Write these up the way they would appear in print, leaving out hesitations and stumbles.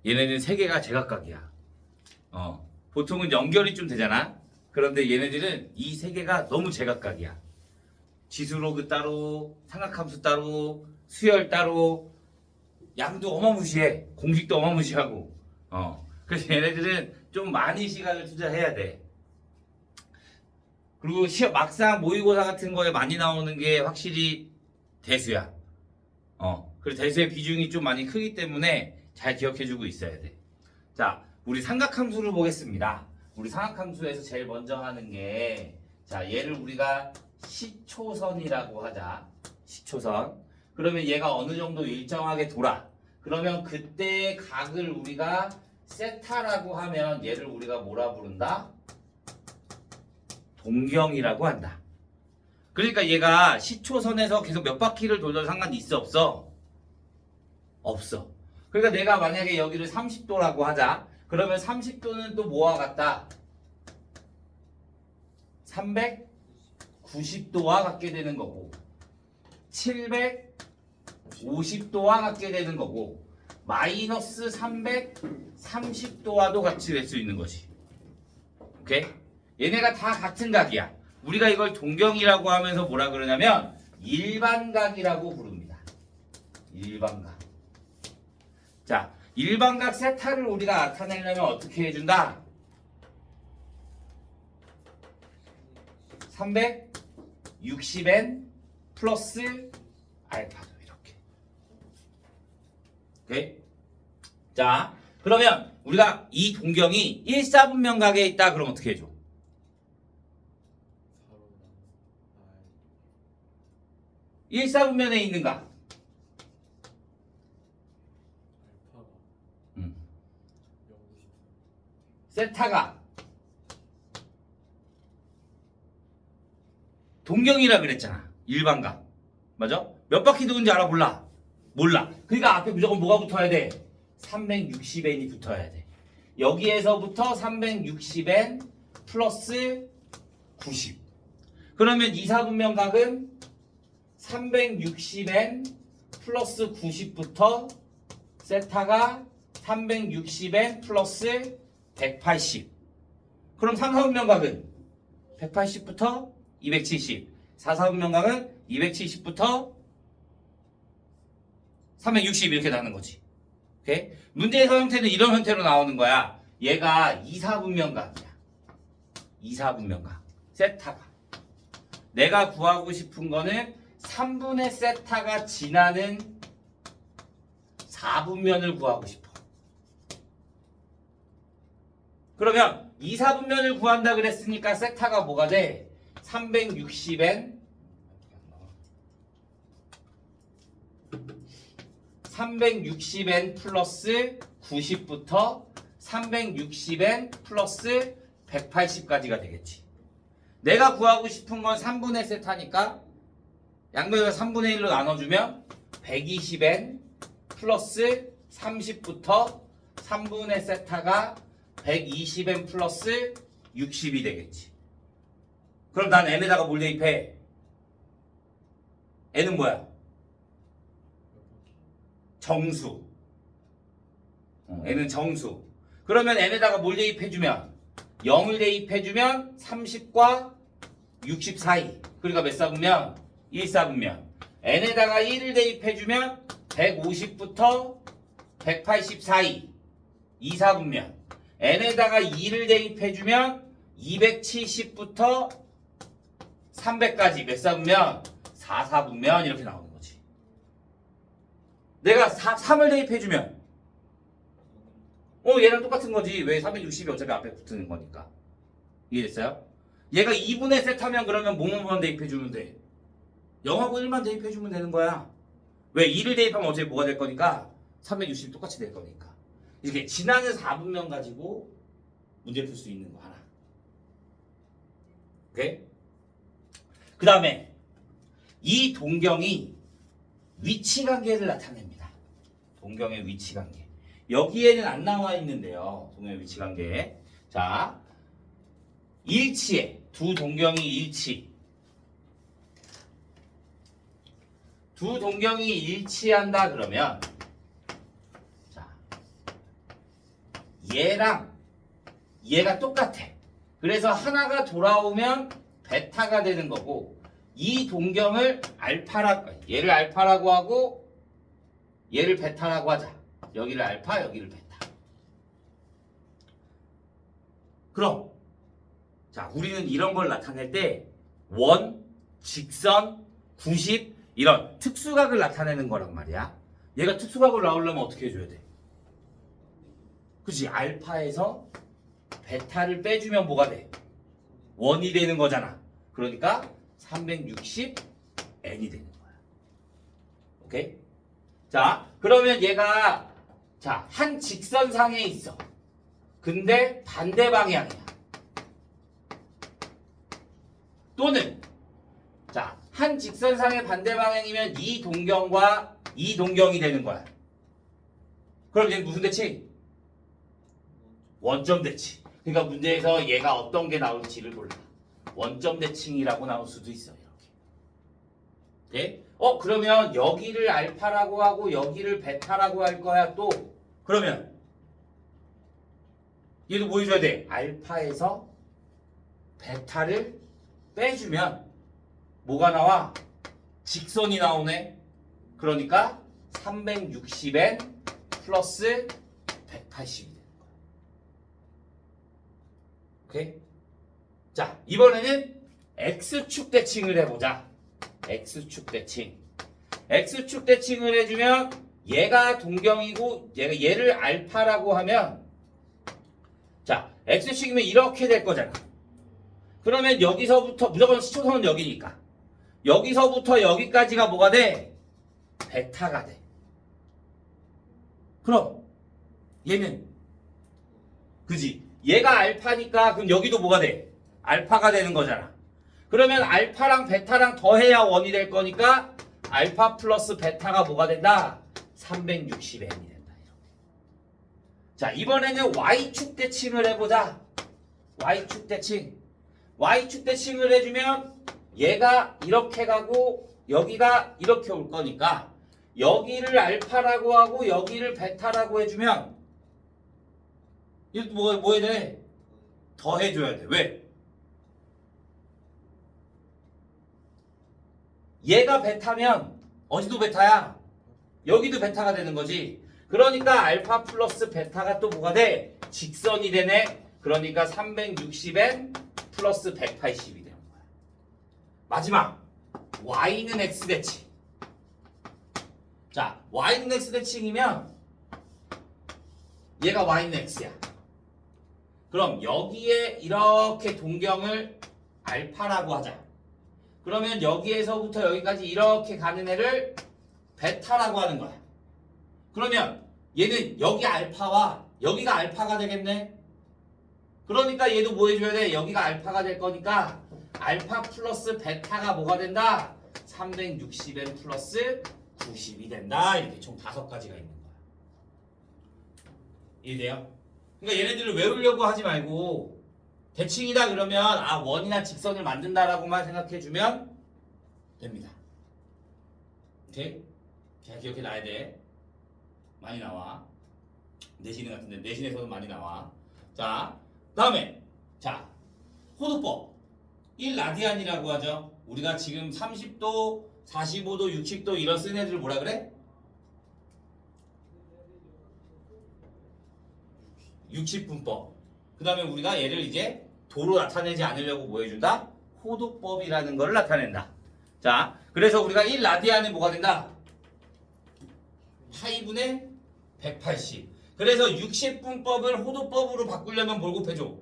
얘네는 세 개가 제각각이야. 보통은 연결이 좀 되잖아. 그런데 얘네들은 이 세 개가 너무 제각각이야. 지수로그 따로, 삼각함수 따로, 수열 따로, 양도 어마무시해. 공식도 어마무시하고. 그래서 얘네들은 좀 많이 시간을 투자해야 돼. 그리고 막상 모의고사 같은 거에 많이 나오는 게 확실히 대수야. 그래서 대수의 비중이 좀 많이 크기 때문에 잘 기억해주고 있어야 돼. 자, 우리 삼각함수를 보겠습니다. 우리 삼각함수에서 제일 먼저 하는 게, 자, 얘를 우리가 시초선이라고 하자. 시초선. 그러면 얘가 어느 정도 일정하게 돌아. 그러면 그때 각을 우리가 세타라고 하면 얘를 우리가 뭐라 부른다? 동경이라고 한다. 그러니까 얘가 시초선에서 계속 몇 바퀴를 돌려도 상관이 있어 없어? 없어. 그러니까 내가 만약에 여기를 30도라고 하자. 그러면 30도는 또 뭐와 같다? 390도와 같게 되는 거고, 750도와 같게 되는 거고, 마이너스 330도와도 같이 될 수 있는 것이. 오케이? 얘네가 다 같은 각이야. 우리가 이걸 동경이라고 하면서 뭐라 그러냐면 일반각이라고 부릅니다. 일반각. 자, 일반각 세타를 우리가 나타내려면 어떻게 해준다? 360n 플러스 알파도 이렇게. 오케이? 자, 그러면 우리가 이 동경이 1사분면각에 있다. 그럼 어떻게 해줘? 1사분면에 있는가? 세타가 동경이라 그랬잖아. 일반각. 맞아? 몇 바퀴 도는지 알아? 몰라? 몰라. 그러니까 앞에 무조건 뭐가 붙어야 돼? 360n이 붙어야 돼. 여기에서부터 360n 플러스 90. 그러면 2사분면각은 360n 플러스 90부터 세타가 360n 플러스 180. 그럼 3사분면각은 180부터 270. 4사분면각은 270부터 360 이렇게 나는 거지. 오케이? 문제에서 형태는 이런 형태로 나오는 거야. 얘가 2사분면각이야. 2사분면각. 세타가. 내가 구하고 싶은 거는 3분의 세타가 지나는 4분면을 구하고 싶어. 그러면 2사분면을 구한다 그랬으니까 세타가 뭐가 돼? 360n 360n 플러스 90부터 360n 플러스 180까지가 되겠지. 내가 구하고 싶은 건 3분의 세타니까 양변을 3분의 1로 나눠주면 120n 플러스 30부터 3분의 세타가 120n 플러스 60이 되겠지. 그럼 난 n에다가 뭘 대입해? n은 뭐야? 정수. n은 정수. 그러면 n에다가 뭘 대입해주면? 0을 대입해주면 30과 60 사이. 그러니까 몇 사분면? 1사분면. n에다가 1을 대입해주면 150부터 180 사이. 2사분면. n에다가 2를 대입해주면 270부터 300까지 몇 사분면? 4사분면 이렇게 나오는 거지. 내가 3을 대입해주면 얘랑 똑같은 거지. 왜 360이 어차피 앞에 붙는 거니까. 이해됐어요? 얘가 2분의 세타면 그러면 뭐만 대입해주면 돼? 0하고 1만 대입해주면 되는 거야. 왜? 2를 대입하면 어차피 뭐가 될 거니까 360이 똑같이 될 거니까. 이렇게 지나는 4분면 가지고 문제 풀 수 있는 거 하나. 오케이? 그 다음에 이 동경이 위치관계를 나타냅니다. 동경의 위치관계. 여기에는 안 나와 있는데요. 동경의 위치관계. 자, 일치해. 두 동경이 일치. 두 동경이 일치한다 그러면 자, 얘랑 얘가 똑같아. 그래서 하나가 돌아오면 베타가 되는 거고 이 동경을 얘를 알파라고 하고 얘를 베타라고 하자. 여기를 알파, 여기를 베타. 그럼 자, 우리는 이런 걸 나타낼 때 원, 직선, 90 이런 특수각을 나타내는 거란 말이야. 얘가 특수각을 나오려면 어떻게 해줘야 돼? 그치? 알파에서 베타를 빼주면 뭐가 돼? 원이 되는 거잖아. 그러니까 360n이 되는 거야. 오케이? 자, 그러면 얘가 자, 한 직선상에 있어. 근데 반대 방향이야. 또는 자, 한 직선상의 반대 방향이면 이 동경과 이 동경이 되는 거야. 그럼 얘는 무슨 대칭? 원점 대칭. 그러니까 문제에서 얘가 어떤 게 나올지를 몰라. 원점 대칭이라고 나올 수도 있어. 이렇게. 네? 그러면 여기를 알파라고 하고 여기를 베타라고 할 거야 또. 그러면 얘도 뭐 해줘야 돼? 알파에서 베타를 빼주면 뭐가 나와? 직선이 나오네. 그러니까 360n 플러스 180이 되는 거야. 오케이? 자, 이번에는 X축 대칭을 해보자. X축 대칭. X축 대칭을 해주면 얘가 동경이고 얘를 알파라고 하면 자, X축이면 이렇게 될 거잖아. 그러면 여기서부터 무조건 시초선은 여기니까 여기서부터 여기까지가 뭐가 돼? 베타가 돼. 그럼 얘는 그지? 얘가 알파니까 그럼 여기도 뭐가 돼? 알파가 되는 거잖아. 그러면 알파랑 베타랑 더해야 원이 될 거니까 알파 플러스 베타가 뭐가 된다? 360n이 된다. 이렇게. 자, 이번에는 Y축 대칭을 해보자. Y축 대칭. Y축 대칭을 해주면 얘가 이렇게 가고 여기가 이렇게 올 거니까 여기를 알파라고 하고 여기를 베타라고 해주면 이것도 뭐 해야 돼? 더 해줘야 돼. 왜? 얘가 베타면 어디도 베타야? 여기도 베타가 되는 거지. 그러니까 알파 플러스 베타가 또 뭐가 돼? 직선이 되네. 그러니까 360n 플러스 180이 되는 거야. 마지막 y는 x 대칭. 자, y는 x 대칭이면 얘가 y는 x야. 그럼 여기에 이렇게 동경을 알파라고 하자. 그러면 여기에서부터 여기까지 이렇게 가는 애를 베타라고 하는 거야. 그러면 얘는 여기 알파와 여기가 알파가 되겠네. 그러니까 얘도 뭐 해줘야 돼? 여기가 알파가 될 거니까 알파 플러스 베타가 뭐가 된다? 360n 플러스 90이 된다. 이렇게 총 5가지가 있는 거야. 이해돼요? 그러니까 얘네들을 외우려고 하지 말고 대칭이다 그러면 원이나 직선을 만든다라고만 생각해주면 됩니다. 오케이? 잘 기억해 놔야 돼. 많이 나와. 내신 같은데 내신에서도 많이 나와. 자, 다음에 자, 호도법 1라디안이라고 하죠. 우리가 지금 30도, 45도, 60도 이런 쓴 애들을 뭐라 그래? 60분법. 그 다음에 우리가 얘를 이제 도로 나타내지 않으려고 뭐 해준다? 호도법이라는 걸 나타낸다. 자, 그래서 우리가 1라디안은 뭐가 된다? 파이분의 180. 그래서 60분법을 호도법으로 바꾸려면 뭘 곱해줘?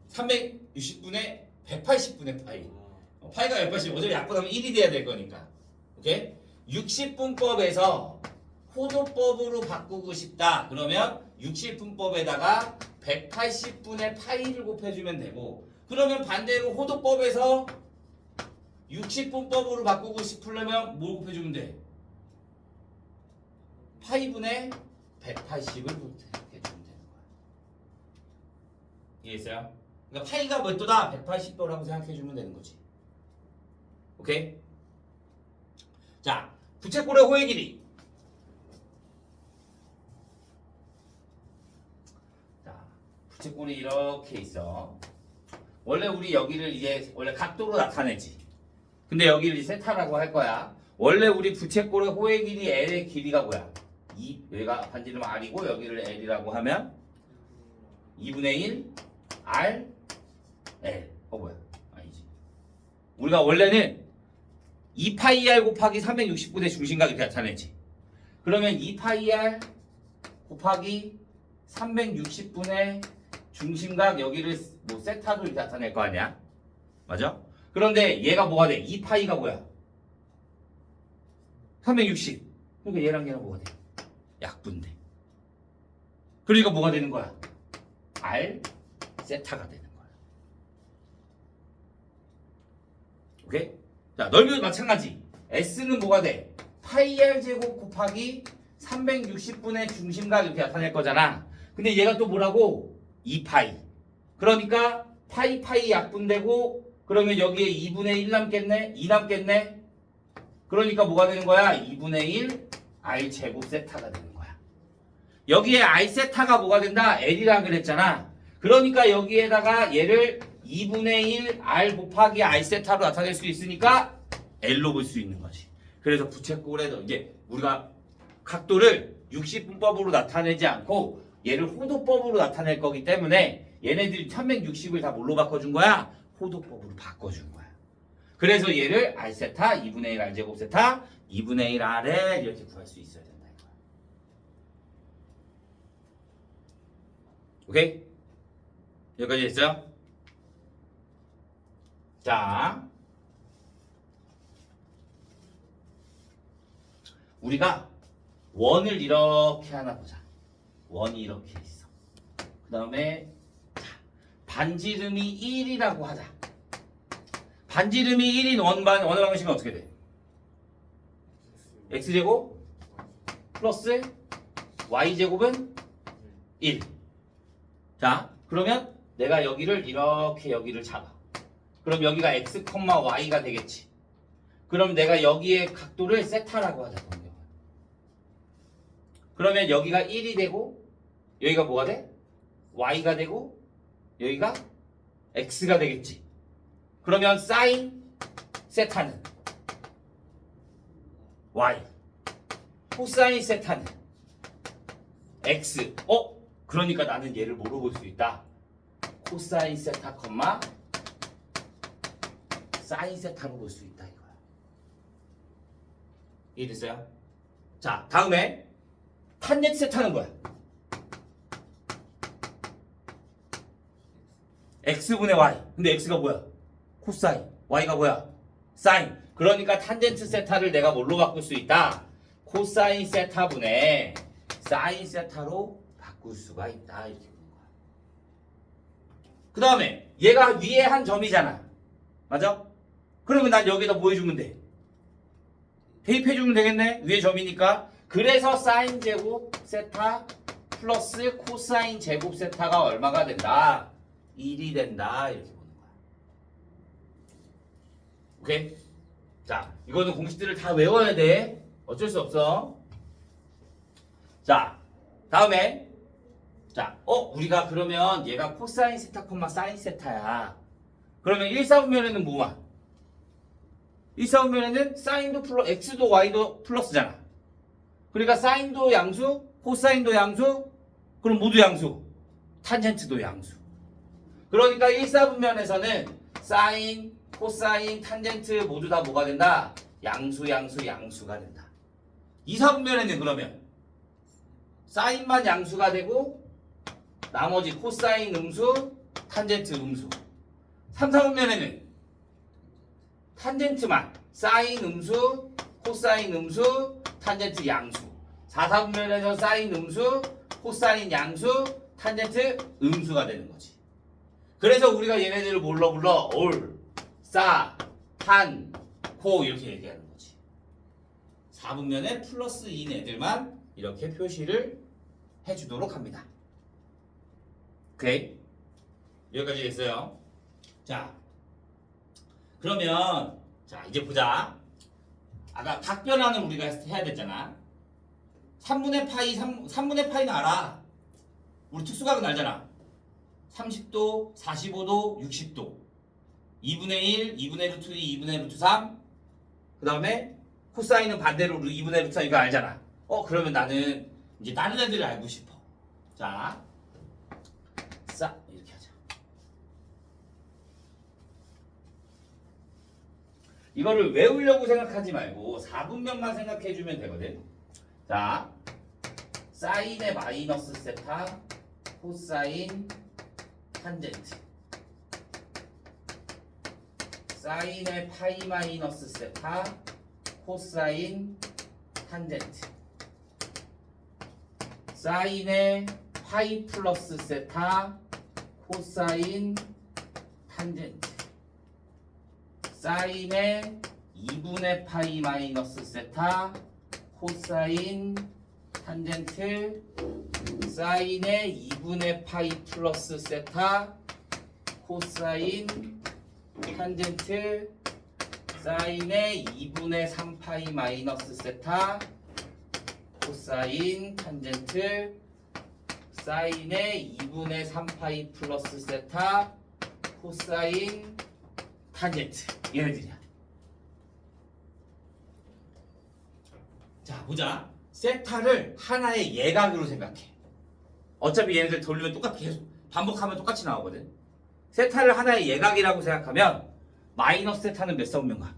360분의 180분의 파이. 파이가 180. 어차피 약분하면 1이 돼야 될 거니까. 오케이? 60분법에서 호도법으로 바꾸고 싶다. 그러면 60분법에다가 180분의 파이를 곱해주면 되고, 그러면 반대로 호도법에서 60분법으로 바꾸고 싶으려면 뭘 곱해주면 돼? 파이분의 180을 곱해주면 되는 거야. 이해했어요? 그러니까 파이가 몇 도다? 180도라고 생각해주면 되는 거지. 오케이? 자, 부채꼴의 호의 길이. 부채꼴이 이렇게 있어. 원래 우리 여기를 이제 원래 각도로 나타내지. 근데 여기를 이제 세타라고 할 거야. 원래 우리 부채꼴의 호의 길이 L의 길이가 뭐야? 여기가 반지름 R이고 여기를 L이라고 하면 2분의 1 R L. 뭐야? 아니지. 우리가 원래는 2파이 R 곱하기 360분의 중심각 이렇게 나타내지. 그러면 2파이 R 곱하기 360분의 중심각 여기를 뭐 세타로 이렇게 나타낼 거 아니야? 맞아? 그런데 얘가 뭐가 돼? 2파이가 뭐야? 360. 그러니까 얘랑 얘랑 뭐가 돼? 약분돼. 그러니까 뭐가 되는 거야? R 세타가 되는 거야. 오케이? 자, 넓이도 마찬가지. S는 뭐가 돼? 파이 R 제곱 곱하기 360분의 중심각 이렇게 나타낼 거잖아. 근데 얘가 또 뭐라고? 2파이. 그러니까 파이 약분되고 그러면 여기에 2분의 1 남겠네? 2 남겠네? 그러니까 뭐가 되는 거야? 2분의 1 R 제곱 세타가 되는 거야. 여기에 R 세타가 뭐가 된다? L이라 그랬잖아. 그러니까 여기에다가 얘를 2분의 1 R 곱하기 R 세타로 나타낼 수 있으니까 L로 볼 수 있는 거지. 그래서 부채꼴에도 이제 우리가 각도를 60분법으로 나타내지 않고 얘를 호도법으로 나타낼 거기 때문에 얘네들이 360을 다 뭘로 바꿔준 거야? 호도법으로 바꿔준 거야. 그래서 얘를 R 세타, 2분의 1 R 제곱 세타, 2분의 1 R에 이렇게 구할 수 있어야 된다. 오케이? 여기까지 됐어요? 자, 우리가 원을 이렇게 하나 보자. 원이 이렇게 있어. 그 다음에 반지름이 1이라고 하자. 반지름이 1인 원의 방식은 어떻게 돼? x제곱 플러스 y제곱은 1. 자, 그러면 내가 여기를 이렇게 여기를 잡아. 그럼 여기가 x, y가 되겠지. 그럼 내가 여기에 각도를 세타라고 하자. 그러면 여기가 1이 되고 여기가 뭐가 돼? y가 되고 여기가 x가 되겠지. 그러면 사인 세타는 y, 코사인 세타는 x. 그러니까 나는 얘를 뭐로 볼 수 있다? 코사인 세타, 사인 세타로 볼 수 있다 이거야. 이해됐어요? 자, 다음에 탄젠트 세타는 뭐야? x분의 y. 근데 x가 뭐야? 코사인. y가 뭐야? 사인. 그러니까 탄젠트 세타를 내가 뭘로 바꿀 수 있다? 코사인 세타분의 사인 세타로 바꿀 수가 있다. 이렇게 보는 거야. 그 다음에 얘가 위에 한 점이잖아. 맞아? 그러면 난 여기다 뭐 해주면 돼? 대입해주면 되겠네? 위에 점이니까. 그래서 사인 제곱 세타 플러스 코사인 제곱 세타가 얼마가 된다? 1이 된다. 이렇게 보는 거야. 오케이? 자, 이거는 공식들을 다 외워야 돼. 어쩔 수 없어. 자, 다음에 자, 우리가 그러면 얘가 코사인 세타, 사인 세타야. 그러면 1사분면에는 뭐야? 1사분면에는 사인도 플러스, x도 y도 플러스잖아. 그러니까 사인도 양수, 코사인도 양수, 그럼 모두 양수. 탄젠트도 양수. 그러니까 1사분면에서는 사인, 코사인, 탄젠트 모두 다 뭐가 된다? 양수가 된다. 2사분면에는 그러면 사인만 양수가 되고 나머지 코사인 음수, 탄젠트 음수. 3사분면에는 탄젠트만 사인 음수, 코사인 음수, 탄젠트 양수. 4사분면에서 사인 음수, 코사인 양수, 탄젠트 음수가 되는 거지. 그래서 우리가 얘네들을 뭘로 불러? 올, 사, 탄, 코 이렇게 얘기하는 거지. 4분면에 플러스 2인 애들만 이렇게 표시를 해주도록 합니다. 오케이? 여기까지 됐어요. 자, 그러면 자 이제 보자. 아까 각변환을 우리가 해야 됐잖아. 3분의 파이는 알아. 우리 특수각은 알잖아. 30도, 45도, 60도. 2분의 1, 2분의 루트 2, 2분의 루트 3. 그 다음에 코사인은 반대로 2분의 루트 3 이거 알잖아. 그러면 나는 이제 다른 애들을 알고 싶어. 자, 이렇게 하자. 이거를 외우려고 생각하지 말고 4분면만 생각해주면 되거든. 자, 사인의 마이너스 세타, 코사인, 탄젠트. 사인의 파이 마이너스 세타, 코사인, 탄젠트. 사인의 파이 플러스 세타, 코사인, 탄젠트. 사인의 2분의 파이 마이너스 세타, 코사인, 탄젠트. 사인의 2분의 파이 플러스 세타, 코사인, 탄젠트. 사인의 2분의 3파이 마이너스 세타, 코사인, 탄젠트. 사인의 2분의 3파이 플러스 세타, 코사인, 탄젠트. 얘네들이야. 자, 보자. 세타를 하나의 예각으로 생각해. 어차피 얘네들 돌리면 똑같이 계속 반복하면 똑같이 나오거든. 세타를 하나의 예각이라고 생각하면 마이너스 세타는 몇 사분면가?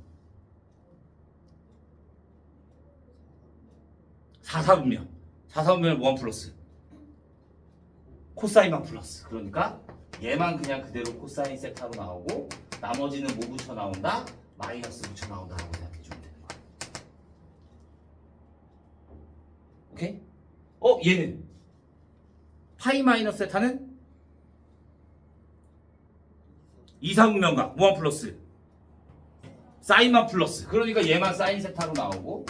4사분면. 4사분면은 뭐만 플러스? 코사인만 플러스. 그러니까 얘만 그냥 그대로 코사인 세타로 나오고 나머지는 뭐 붙여 나온다? 마이너스 붙여 나온다라고 생각해주면 되는 거야. 오케이? 얘는 파이 마이너스 세타는 2사분면가 뭐만 플러스? 사인만 플러스. 그러니까 얘만 사인 세타로 나오고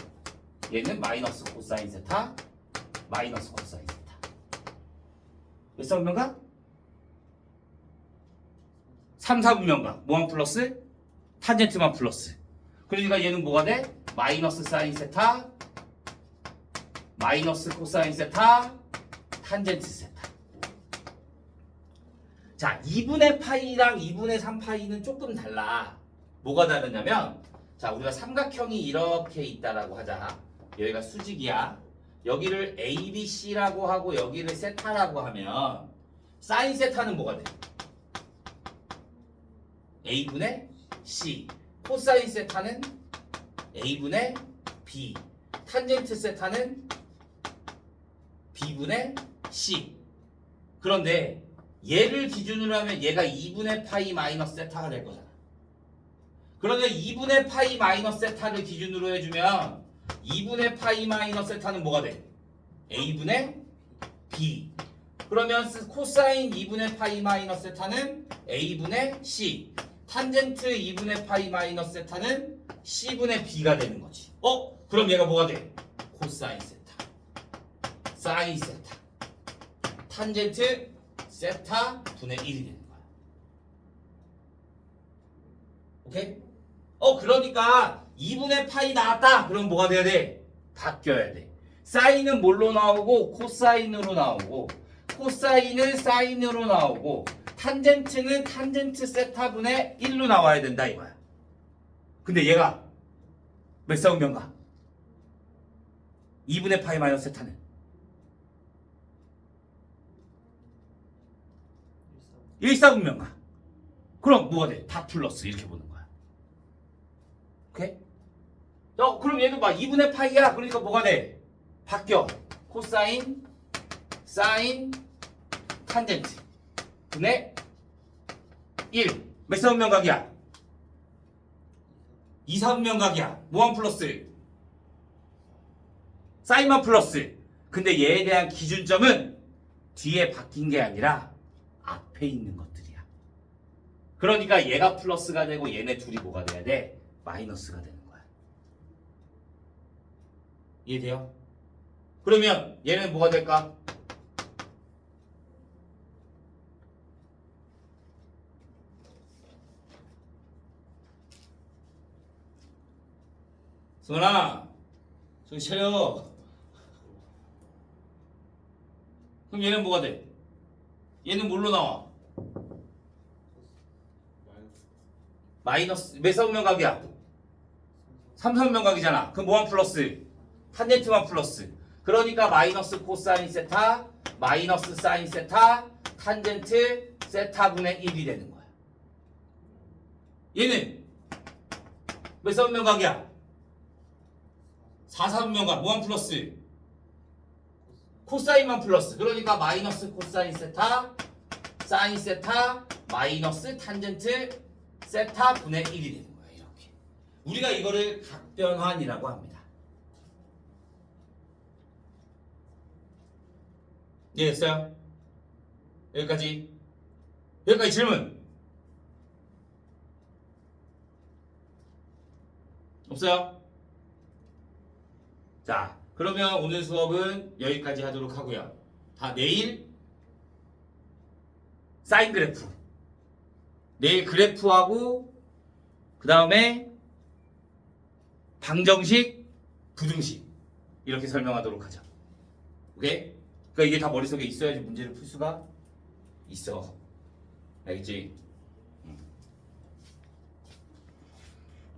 얘는 마이너스 코사인 세타, 마이너스 코사인 세타. 몇 사분면가? 3사분면가 뭐만 플러스? 탄젠트만 플러스. 그러니까 얘는 뭐가 돼? 마이너스 사인 세타, 마이너스 코사인 세타, 탄젠트 세타. 자, 2분의 파이랑 2분의 3파이는 조금 달라. 뭐가 다르냐면, 자, 우리가 삼각형이 이렇게 있다라고 하자. 여기가 수직이야. 여기를 ABC라고 하고 여기를 세타라고 하면 사인 세타는 뭐가 돼? A분의 C. 코사인 세타는 A분의 B. 탄젠트 세타는 B분의 C. 그런데 얘를 기준으로 하면 얘가 2분의 파이 마이너스 세타가 될 거잖아. 그런데 2분의 파이 마이너스 세타를 기준으로 해주면 2분의 파이 마이너스 세타는 뭐가 돼? A분의 B. 그러면 코사인 2분의 파이 마이너스 세타는 A분의 C. 탄젠트 2분의 파이 마이너스 세타는 C분의 B가 되는 거지. 그럼 얘가 뭐가 돼? 코사인 세타, 사인 세타, 탄젠트 세타 분의 1이 되는 거야. 오케이? 그러니까 2분의 파이 나왔다. 그럼 뭐가 돼야 돼? 바뀌어야 돼. 사인은 뭘로 나오고 코사인으로 나오고 코사인은 사인으로 나오고 탄젠트는 탄젠트 세타분의 1로 나와야 된다 이거야. 근데 얘가 몇 사분면가? 2분의 파이 마이너스 세타는 1사분면가. 그럼 뭐가 돼? 다 플러스 이렇게 보는 거야. 오케이? 그럼 얘도 막 2분의 파이야. 그러니까 뭐가 돼? 바뀌어. 코사인, 사인, 탄젠트 분의 1. 몇 사분면각이야? 2사분면각이야. 뭐만 플러스? 사인만 플러스. 근데 얘에 대한 기준점은 뒤에 바뀐 게 아니라 앞에 있는 것들이야. 그러니까 얘가 플러스가 되고 얘네 둘이 뭐가 돼야 돼? 마이너스가 되는 거야. 이해돼요? 그러면 얘는 뭐가 될까? 승원아, 정신 차려. 그럼 얘는 뭐가 돼? 얘는 뭘로 나와? 마이너스 몇 사분면각이야? 3사분면각이잖아. 그럼 뭐만 플러스? 탄젠트만 플러스. 그러니까 마이너스 코사인 세타 마이너스 사인 세타 탄젠트 세타분의 1이 되는 거야. 얘는 몇 사분면각이야? 4사분면각. 뭐만 플러스? 코사인만 플러스. 그러니까 마이너스 코사인 세타 사인 세타 마이너스 탄젠트 세타 분의 1이 되는 거야. 이렇게. 우리가 이거를 각변환이라고 합니다. 이해됐어요? 여기까지. 여기까지 질문 없어요? 자, 그러면 오늘 수업은 여기까지 하도록 하고요. 다 내일 사인 그래프. 내일 그래프하고 그 다음에 방정식, 부등식 이렇게 설명하도록 하죠. 오케이? 그러니까 이게 다 머릿속에 있어야지 문제를 풀 수가 있어. 알겠지?